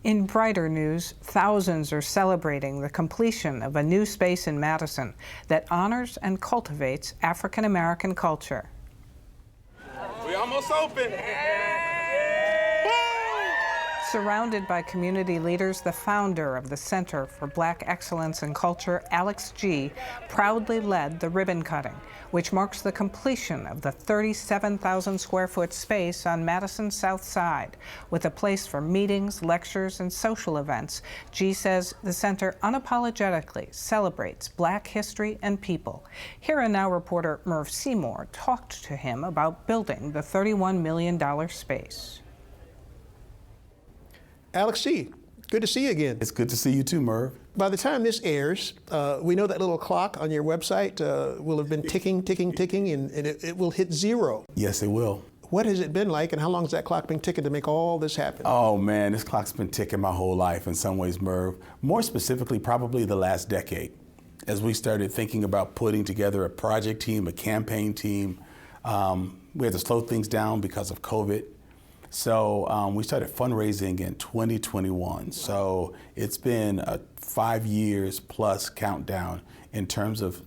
In brighter news, thousands are celebrating the completion of a new space in Madison that honors and cultivates African American culture. We almost open. Surrounded by community leaders, the founder of the Center for Black Excellence in Culture, Alex G., proudly led the ribbon cutting, which marks the completion of the 37,000 square foot space on Madison's South Side. With a place for meetings, lectures, and social events, G says the center unapologetically celebrates Black history and people. Here and Now reporter Merv Seymour talked to him about building the $31 million space. Alex G., good to see you again. It's good to see you too, Merv. By the time this airs, we know that little clock on your website will have been ticking, and it will hit zero. Yes, it will. What has it been like, and how long has that clock been ticking to make all this happen? Oh man, this clock's been ticking my whole life in some ways, Merv. More specifically, probably the last decade, as we started thinking about putting together a project team, a campaign team. We had to slow things down because of COVID. So we started fundraising in 2021. So it's been a 5 years plus countdown in terms of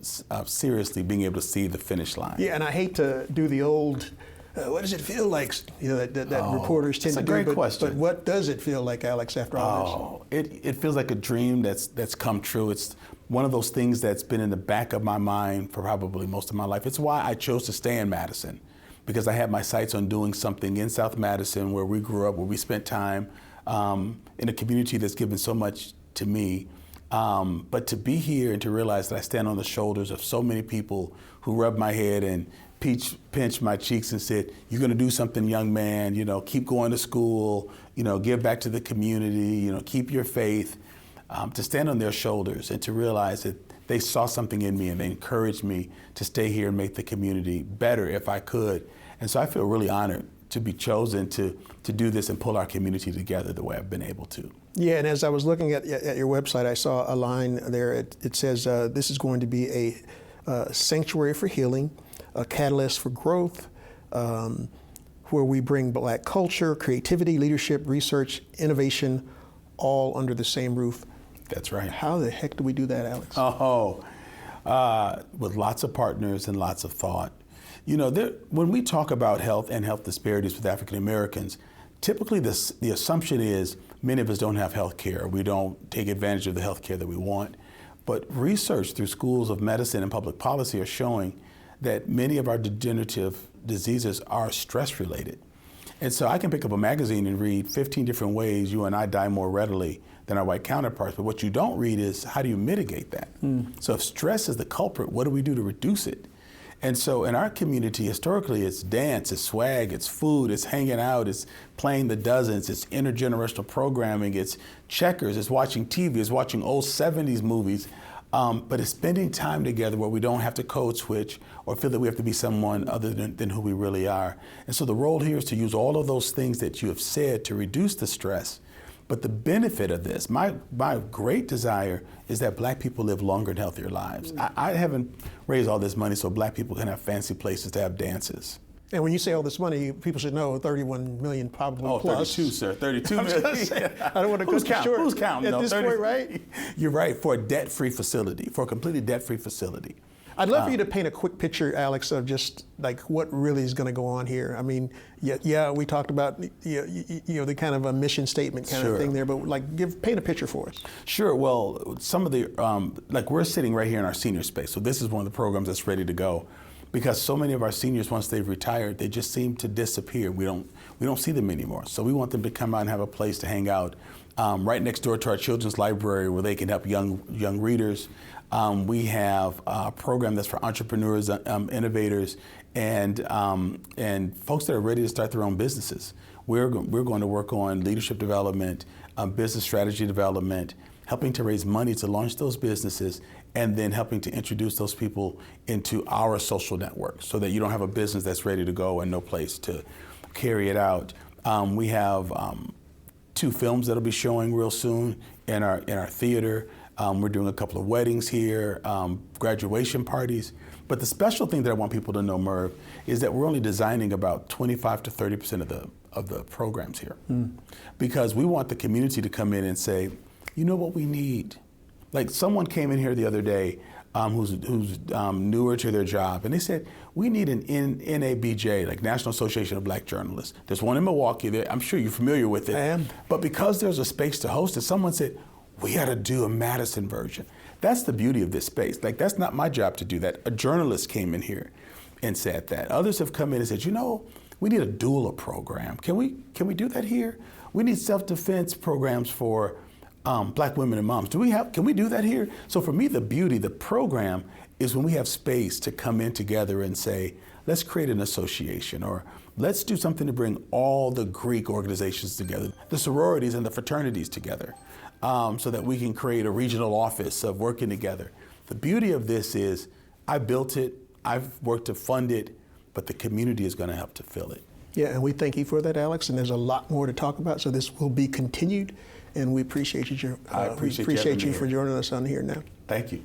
seriously being able to see the finish line. Yeah, and I hate to do the old, what does it feel like, that reporters tend to do. That's a great question. But what does it feel like, Alex, after all this? It feels like a dream that's come true. It's one of those things that's been in the back of my mind for probably most of my life. It's why I chose to stay in Madison, because I had my sights on doing something in South Madison, where we grew up, where we spent time, in a community that's given so much to me. But to be here and to realize that I stand on the shoulders of so many people who rubbed my head and pinched my cheeks and said, "You're gonna do something, young man, keep going to school, give back to the community, keep your faith." To stand on their shoulders and to realize that they saw something in me and they encouraged me to stay here and make the community better if I could. And so I feel really honored to be chosen to do this and pull our community together the way I've been able to. Yeah, and as I was looking at your website, I saw a line there. It says, this is going to be a sanctuary for healing, a catalyst for growth, where we bring Black culture, creativity, leadership, research, innovation, all under the same roof. That's right. How the heck do we do that, Alex? With lots of partners and lots of thought. When we talk about health and health disparities with African Americans, typically the assumption is many of us don't have health care. We don't take advantage of the health care that we want. But research through schools of medicine and public policy are showing that many of our degenerative diseases are stress related. And so I can pick up a magazine and read 15 different ways you and I die more readily than our white counterparts. But what you don't read is, how do you mitigate that? So if stress is the culprit, what do we do to reduce it? And so in our community, historically, it's dance, it's swag, it's food, it's hanging out, it's playing the dozens, it's intergenerational programming, it's checkers, it's watching TV, it's watching old 70s movies. But it's spending time together where we don't have to code switch or feel that we have to be someone other than who we really are. And so the role here is to use all of those things that you have said to reduce the stress. But the benefit of this, my great desire is that Black people live longer and healthier lives. I haven't raised all this money so Black people can have fancy places to have dances. And when you say all this money, people should know 31 million probably plus. 32, sir, 32 million. I don't want to cut you short. Who's counting? At this point, right? You're right, for a debt-free facility, for a completely debt-free facility. I'd love for you to paint a quick picture, Alex, of just like what really is going to go on here. I mean, yeah, we talked about the kind of a mission statement kind of thing there, but paint a picture for us. Sure. Well, some of the we're sitting right here in our senior space, so this is one of the programs that's ready to go, because so many of our seniors, once they've retired, they just seem to disappear. We don't see them anymore. So we want them to come out and have a place to hang out, right next door to our children's library, where they can help young readers. We have a program that's for entrepreneurs, innovators, and folks that are ready to start their own businesses. We're going to work on leadership development, business strategy development, helping to raise money to launch those businesses, and then helping to introduce those people into our social network so that you don't have a business that's ready to go and no place to carry it out. We have 2 films that'll be showing real soon in our theater. We're doing a couple of weddings here, graduation parties. But the special thing that I want people to know, Merv, is that we're only designing about 25 to 30% the programs here, because we want the community to come in and say, you know what we need. Like someone came in here the other day who's newer to their job, and they said, we need an NABJ, like National Association of Black Journalists. There's one in Milwaukee. I'm sure you're familiar with it. I am. But because there's a space to host it, someone said, we got to do a Madison version. That's the beauty of this space. Like, that's not my job to do that. A journalist came in here and said that. Others have come in and said, you know, we need a doula program. Can we do that here? We need self-defense programs for Black women and moms. Can we do that here? So for me, the beauty, the program is when we have space to come in together and say, let's create an association, or let's do something to bring all the Greek organizations together, the sororities and the fraternities together, so that we can create a regional office of working together. The beauty of this is I built it, I've worked to fund it, but the community is going to help to fill it. Yeah, and we thank you for that, Alex, and there's a lot more to talk about, so this will be continued, and we appreciate you. I appreciate you for joining us on here now. Thank you.